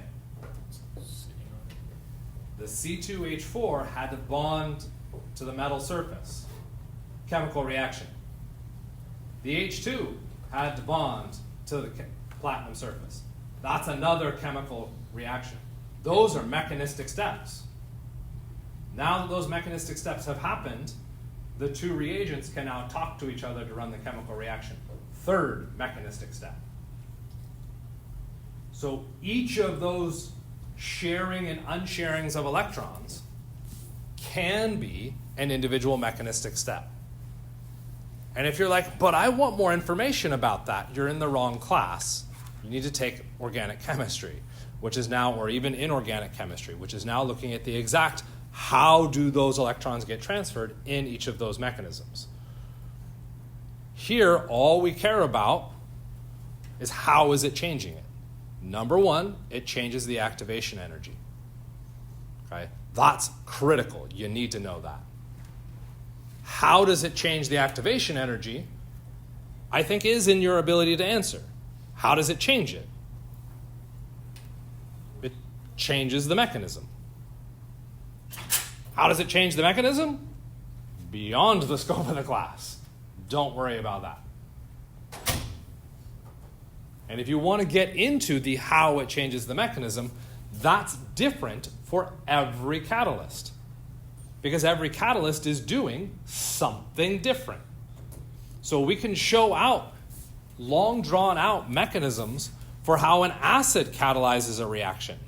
The C2H4 had to bond to the metal surface. Chemical reaction. The H2 had to bond to the platinum surface. That's another chemical reaction. Those are mechanistic steps. Now that those mechanistic steps have happened, the two reagents can now talk to each other to run the chemical reaction. Third mechanistic step. So each of those sharing and unsharings of electrons can be an individual mechanistic step. And if you're like, but I want more information about that, you're in the wrong class. You need to take organic chemistry, which is now, or even inorganic chemistry, which is now looking at the exact how do those electrons get transferred in each of those mechanisms. Here, all we care about is how is it changing it. Number one, it changes the activation energy. Okay? That's critical. You need to know that. How does it change the activation energy? I think is in your ability to answer. How does it change it? It changes the mechanism. How does it change the mechanism? Beyond the scope of the class. Don't worry about that. And if you want to get into the how it changes the mechanism, that's different for every catalyst. Because every catalyst is doing something different. So we can show out long drawn out mechanisms for how an acid catalyzes a reaction.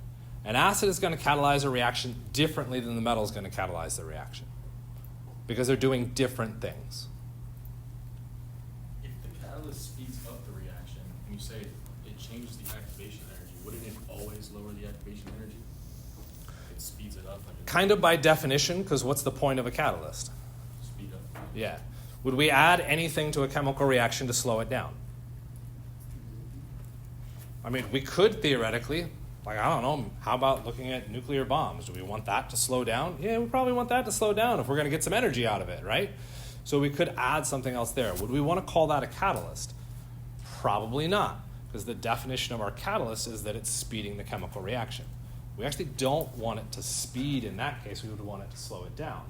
An acid is going to catalyze a reaction differently than the metal is going to catalyze the reaction. Because they're doing different things. If the catalyst speeds up the reaction, and you say it changes the activation energy, wouldn't it always lower the activation energy? It speeds it up. Kind of by definition, because what's the point of a catalyst? Speed up. Yeah. Would we add anything to a chemical reaction to slow it down? I mean, we could theoretically, like, I don't know, how about looking at nuclear bombs? Do we want that to slow down? Yeah, we probably want that to slow down if we're going to get some energy out of it, right? So we could add something else there. Would we want to call that a catalyst? Probably not, because the definition of our catalyst is that it's speeding the chemical reaction. We actually don't want it to speed in that case. We would want it to slow it down.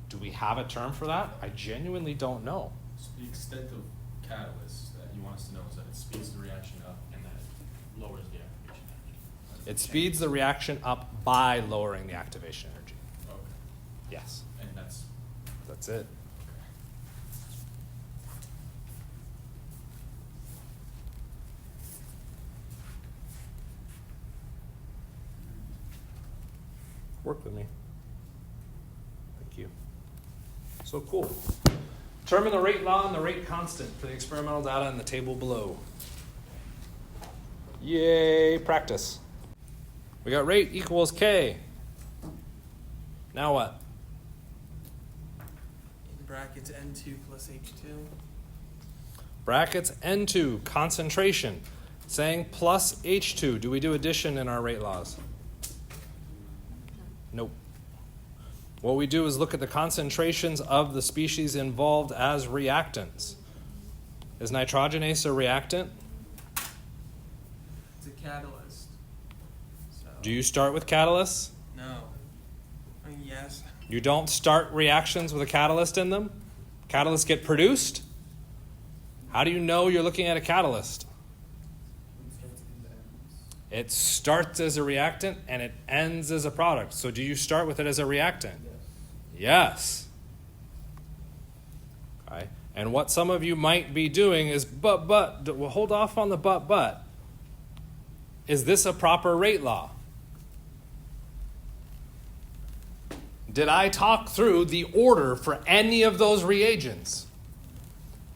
Do we have a term for that? I genuinely don't know. So the extent of catalyst that you want us to know is that it speeds the reaction up and that it lowers the activation energy. It speeds the reaction up by lowering the activation energy. Okay. Yes, And that's it. Work with me. Thank you. So cool. Determine the rate law and the rate constant for the experimental data in the table below. Yay, practice. We got rate equals K. Now what? In brackets N2 plus H2. Brackets N2, concentration. Saying plus H2. Do we do addition in our rate laws? Nope. What we do is look at the concentrations of the species involved as reactants. Is nitrogenase a reactant? It's a catalyst. So, Do you start with catalysts? no. I mean, yes. You don't start reactions with a catalyst in them? Catalysts get produced? How do you know you're looking at a catalyst? It starts as a reactant and it ends as a product. So do you start with it as a reactant? Yes. Okay. And what some of you might be doing is, well, hold off on the but. Is this a proper rate law? Did I talk through the order for any of those reagents?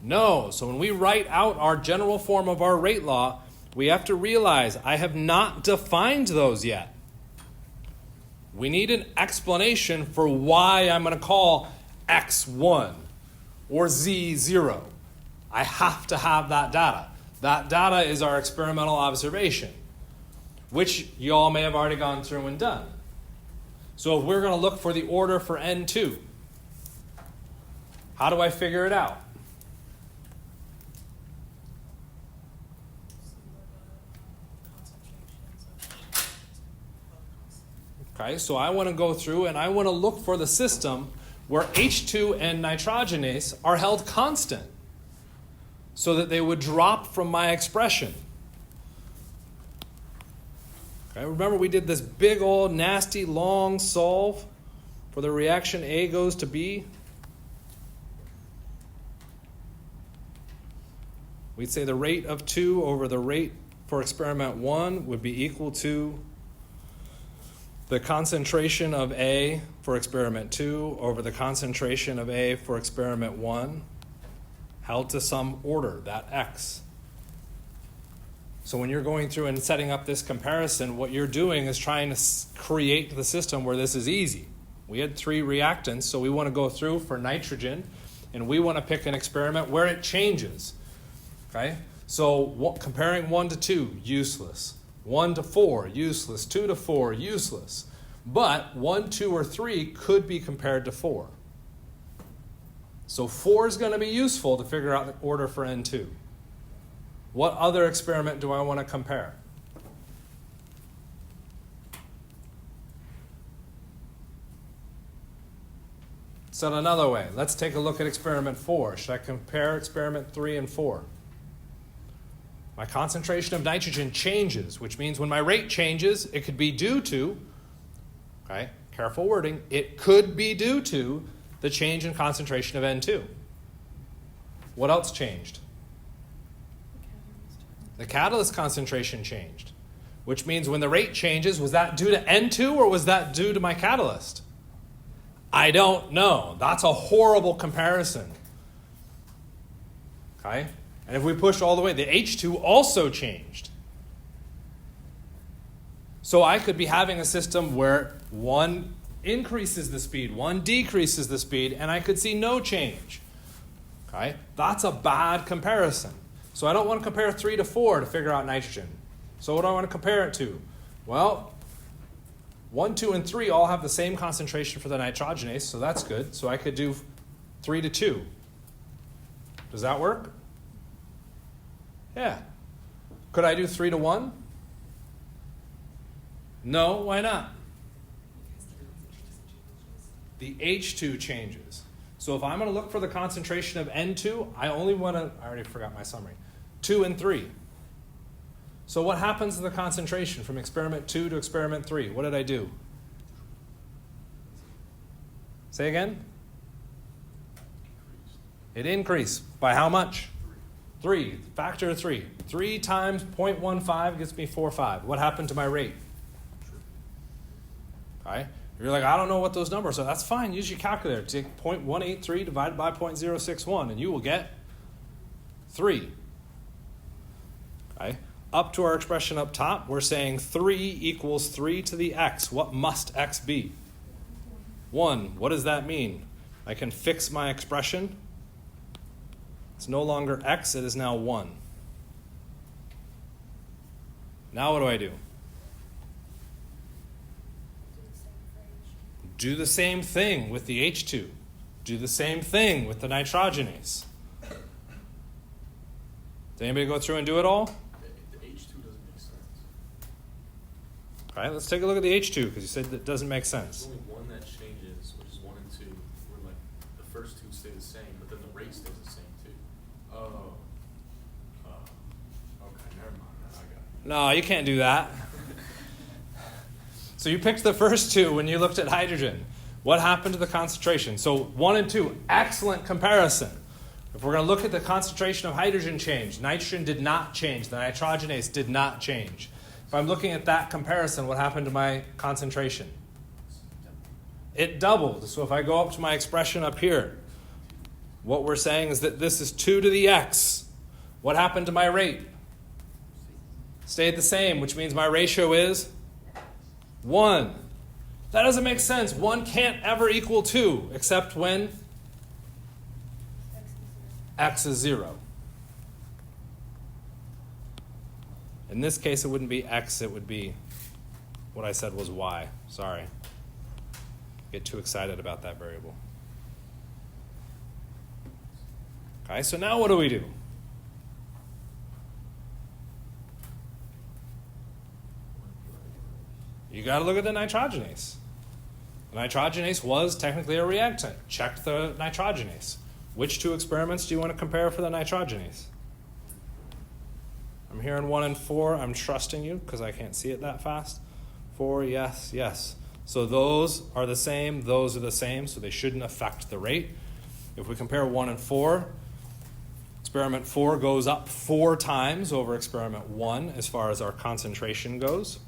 No. So when we write out our general form of our rate law, we have to realize I have not defined those yet. We need an explanation for why I'm going to call X1 or Z0. I have to have that data. That data is our experimental observation, which you all may have already gone through and done. So if we're going to look for the order for N2, how do I figure it out? Okay, so I want to go through and I want to look for the system where H2 and nitrogenase are held constant so that they would drop from my expression. Okay, remember we did this big old nasty long solve for the reaction A goes to B? We'd say the rate of 2 over the rate for experiment 1 would be equal to the concentration of A for experiment 2 over the concentration of A for experiment 1 held to some order, that X. So when you're going through and setting up this comparison, what you're doing is trying to create the system where this is easy. We had 3 reactants, so we want to go through for nitrogen, and we want to pick an experiment where it changes. Okay? So comparing 1 to 2, useless. 1 to 4, useless. 2 to 4, useless. But 1, 2, or 3 could be compared to 4. So 4 is going to be useful to figure out the order for N2. What other experiment do I want to compare? Said another way, let's take a look at experiment 4. Should I compare experiment 3 and 4? My concentration of nitrogen changes, which means when my rate changes, it could be due to, okay, careful wording, it could be due to the change in concentration of N2. What else changed? The catalyst concentration changed, which means when the rate changes, was that due to N2 or was that due to my catalyst? I don't know. That's a horrible comparison. Okay? And if we push all the way, the H2 also changed. So I could be having a system where 1 increases the speed, 1 decreases the speed, and I could see no change. Okay? That's a bad comparison. So I don't want to compare 3 to 4 to figure out nitrogen. So what do I want to compare it to? Well, 1, 2, and 3 all have the same concentration for the nitrogenase, so that's good. So I could do 3 to 2. Does that work? Yeah. Could I do 3 to 1? No, why not? The H2 changes. So if I'm going to look for the concentration of N2, I only want to, I already forgot my summary, 2 and 3. So what happens to the concentration from experiment 2 to experiment 3? What did I do? Say again? It increased. By how much? 3. Factor of 3. 3 times 0.15 gets me 4.5. What happened to my rate? Okay. You're like, I don't know what those numbers are. That's fine. Use your calculator. Take 0.183 divided by 0.061, and you will get 3. Okay. Up to our expression up top, we're saying 3 equals 3 to the x. What must x be? 1. What does that mean? I can fix my expression. It's no longer x, it is now 1. Now what do I do? Do the same thing with the H2. Do the same thing with the nitrogenase. Did anybody go through and do it all? The H2 doesn't make sense. All right, let's take a look at the H2 because you said that doesn't make There's sense. only one that changes, which is 1 and 2, where like the first 2 stay the same, but then the rate stays the same too. Oh. Okay, never mind. I got it. No, you can't do that. So you picked the first 2 when you looked at hydrogen. What happened to the concentration? So 1 and 2, excellent comparison. If we're going to look at the concentration of hydrogen change, nitrogen did not change. The nitrogenase did not change. If I'm looking at that comparison, what happened to my concentration? It doubled. So if I go up to my expression up here, what we're saying is that this is 2 to the x. What happened to my rate? Stayed the same, which means my ratio is 1. That doesn't make sense. 1 can't ever equal 2, except when x is 0. In this case, it wouldn't be x, it would be what I said was y. Sorry. Get too excited about that variable. Okay, so now what do we do? You got to look at the nitrogenase. The nitrogenase was technically a reactant. Check the nitrogenase. Which two experiments do you want to compare for the nitrogenase? I'm hearing 1 and 4. I'm trusting you because I can't see it that fast. 4, yes, yes. So those are the same, those are the same, so they shouldn't affect the rate. If we compare 1 and 4, experiment 4 goes up 4 times over experiment 1 as far as our concentration goes.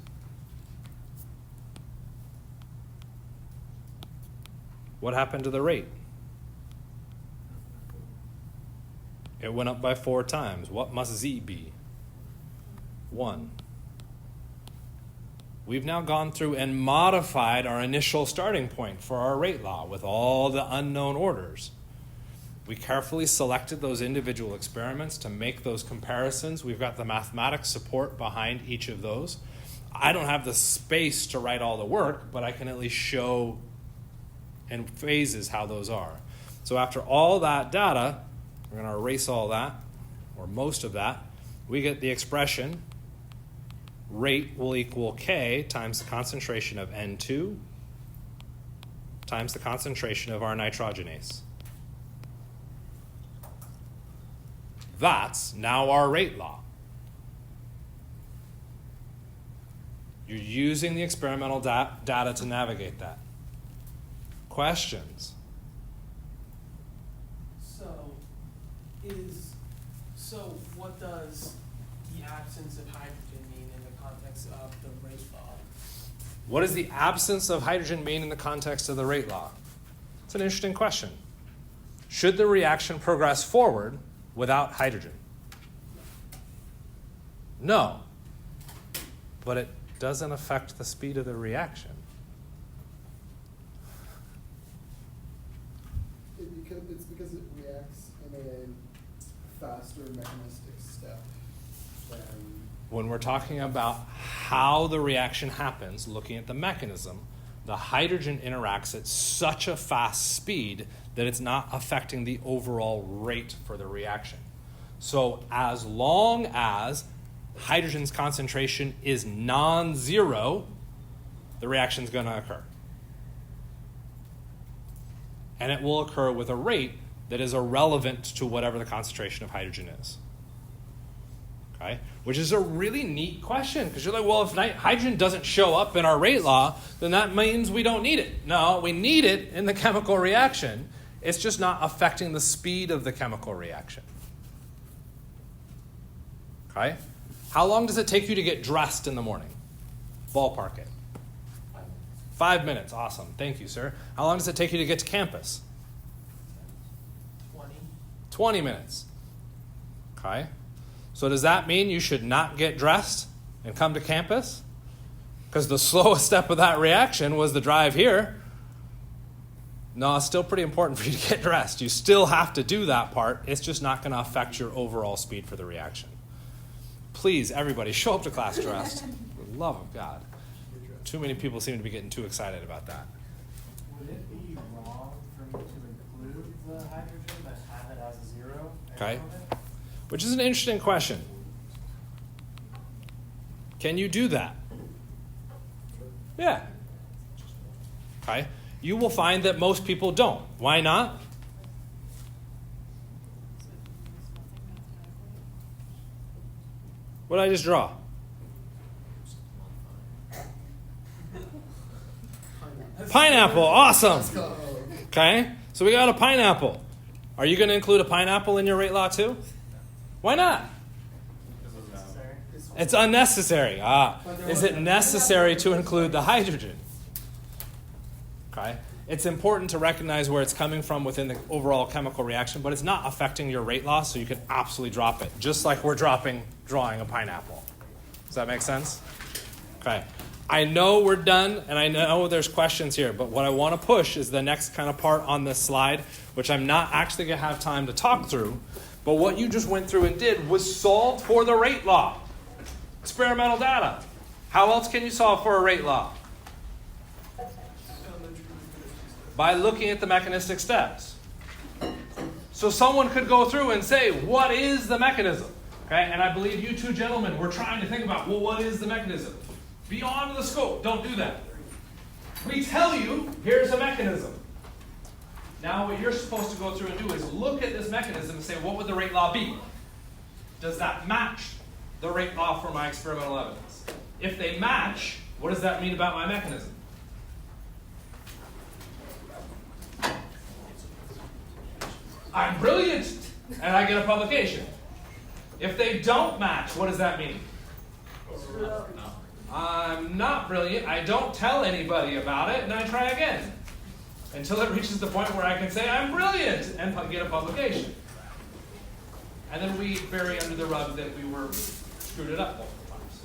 What happened to the rate? It went up by 4 times. What must Z be? 1. We've now gone through and modified our initial starting point for our rate law with all the unknown orders. We carefully selected those individual experiments to make those comparisons. We've got the mathematics support behind each of those. I don't have the space to write all the work, but I can at least show in phases how those are. So after all that data, we're going to erase all that, or most of that. We get the expression rate will equal K times the concentration of N2 times the concentration of our nitrogenase. That's now our rate law. You're using the experimental data to navigate that. Questions? So what does the absence of hydrogen mean in the context of the rate law? What does the absence of hydrogen mean in the context of the rate law? It's an interesting question. Should the reaction progress forward without hydrogen? No. But it doesn't affect the speed of the reaction. It's because it reacts in a faster mechanistic step than... When we're talking about how the reaction happens, looking at the mechanism, the hydrogen interacts at such a fast speed that it's not affecting the overall rate for the reaction. So as long as hydrogen's concentration is non-zero, the reaction's going to occur. And it will occur with a rate that is irrelevant to whatever the concentration of hydrogen is. Okay? Which is a really neat question, because you're like, well, if hydrogen doesn't show up in our rate law, then that means we don't need it. No, we need it in the chemical reaction. It's just not affecting the speed of the chemical reaction. Okay? How long does it take you to get dressed in the morning? Ballpark it. 5 minutes. Awesome. Thank you, sir. How long does it take you to get to campus? 20 minutes. Okay. So does that mean you should not get dressed and come to campus? Because the slowest step of that reaction was the drive here. No, it's still pretty important for you to get dressed. You still have to do that part. It's just not going to affect your overall speed for the reaction. Please, everybody, show up to class dressed. For the love of God. Too many people seem to be getting too excited about that. Would it be wrong for me to include the hydrogen but have it as a 0? Okay. Which is an interesting question. Can you do that? Yeah. Okay. You will find that most people don't. Why not? What did I just draw? Pineapple. Awesome. Okay. So we got a pineapple. Are you going to include a pineapple in your rate law too? Why not? It's unnecessary. Is it necessary to include the hydrogen? Okay. It's important to recognize where it's coming from within the overall chemical reaction, but it's not affecting your rate law, so you can absolutely drop it, just like we're drawing a pineapple. Does that make sense? Okay. I know we're done, and I know there's questions here, but what I want to push is the next kind of part on this slide, which I'm not actually going to have time to talk through, but what you just went through and did was solved for the rate law. It's experimental data. How else can you solve for a rate law? By looking at the mechanistic steps. So someone could go through and say, what is the mechanism? Okay, and I believe you two gentlemen were trying to think about, well, what is the mechanism? Beyond the scope, don't do that. We tell you, here's a mechanism. Now what you're supposed to go through and do is look at this mechanism and say, what would the rate law be? Does that match the rate law for my experimental evidence? If they match, what does that mean about my mechanism? I'm brilliant, and I get a publication. If they don't match, what does that mean? I'm not brilliant, I don't tell anybody about it, and I try again. Until it reaches the point where I can say, I'm brilliant, and get a publication. And then we bury under the rug that we were screwed it up multiple times.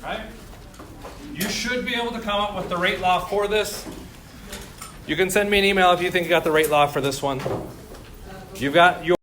Right? You should be able to come up with the rate law for this. You can send me an email if you think you got the rate law for this one. You've got your